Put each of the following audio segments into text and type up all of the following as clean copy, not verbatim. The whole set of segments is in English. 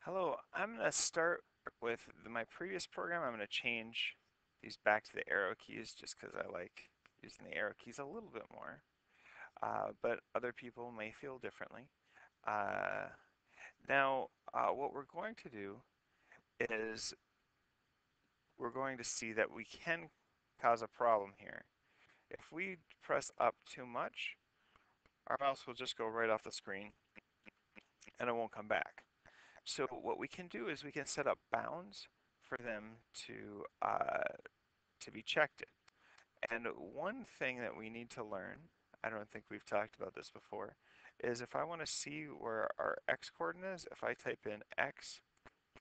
Hello, I'm going to start with my previous program. I'm going to change these back to the arrow keys just because I like using the arrow keys a little bit more. But other people may feel differently. Uh, now, what we're going to do is we're going to see that we can cause a problem here. If we press up too much, our mouse will just go right off the screen and it won't come back. So what we can do is we can set up bounds for them to be checked in. And one thing that we need to learn, I don't think we've talked about this before, is if I want to see where our x coordinate is, if I type in x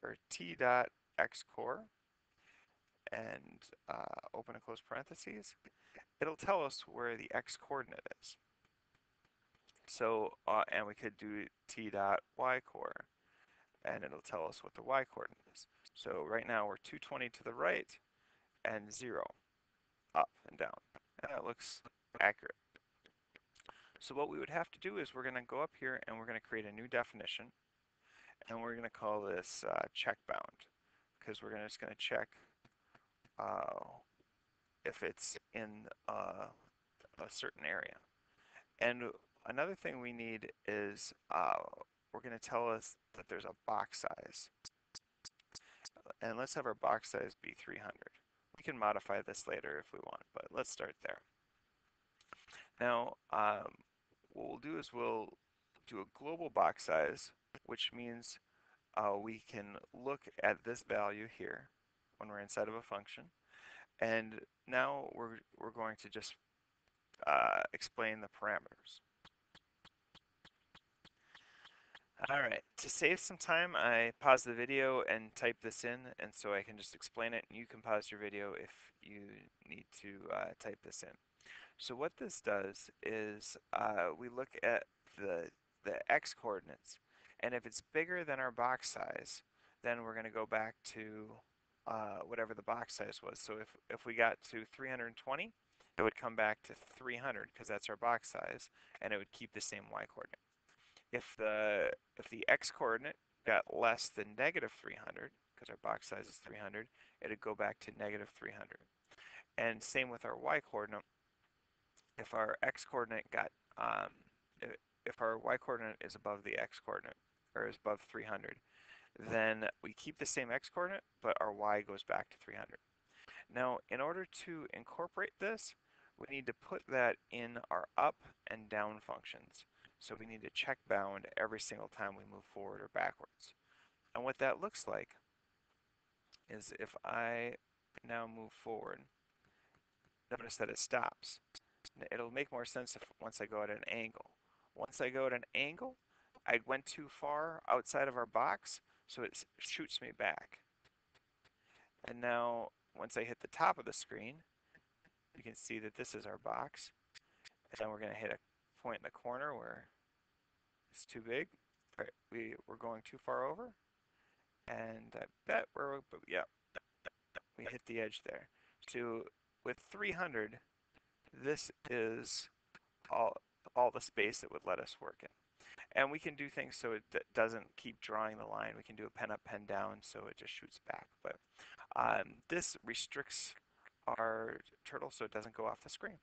or t dot x core and open and close parentheses, it'll tell us where the x coordinate is. So, and we could do t dot y core, and it'll tell us what the y coordinate is. So right now we're 220 to the right and 0 up and down. And that looks accurate. So what we would have to do is we're going to go up here and we're going to create a new definition, and we're going to call this check bound, because we're just going to check uh, if it's in a certain area. And another thing we need is we're going to tell us that there's a box size, and let's have our box size be 300. We can modify this later if we want, but let's start there. Now, what we'll do is we'll do a global box size, which means we can look at this value here when we're inside of a function. And now we're going to just explain the parameters. All right, to save some time, I paused the video and typed this in, and so I can just explain it, and you can pause your video if you need to type this in. So what this does is we look at the x coordinates, and if it's bigger than our box size, then we're going to go back to whatever the box size was. So if we got to 320, it would come back to 300 because that's our box size, and it would keep the same y coordinate. If the x coordinate got less than negative 300, because our box size is 300, it'd go back to negative 300. And same with our y coordinate. If our x coordinate got if our y coordinate is above the x coordinate or is above 300, then we keep the same x coordinate, but our y goes back to 300. Now, in order to incorporate this, we need to put that in our up and down functions. So we need to check bound every single time we move forward or backwards. And what that looks like is if I now move forward, notice that it stops. It'll make more sense if once I go at an angle. Once I go at an angle, I went too far outside of our box, so it shoots me back. And now, once I hit the top of the screen, you can see that this is our box. And then we're going to hit a point in the corner where it's too big. Right, we're going too far over. And I bet yeah, we hit the edge there. So with 300, this is all, all the space that would let us work in. And we can do things so it doesn't keep drawing the line. We can do a pen up, pen down, so it just shoots back. But this restricts our turtle so it doesn't go off the screen.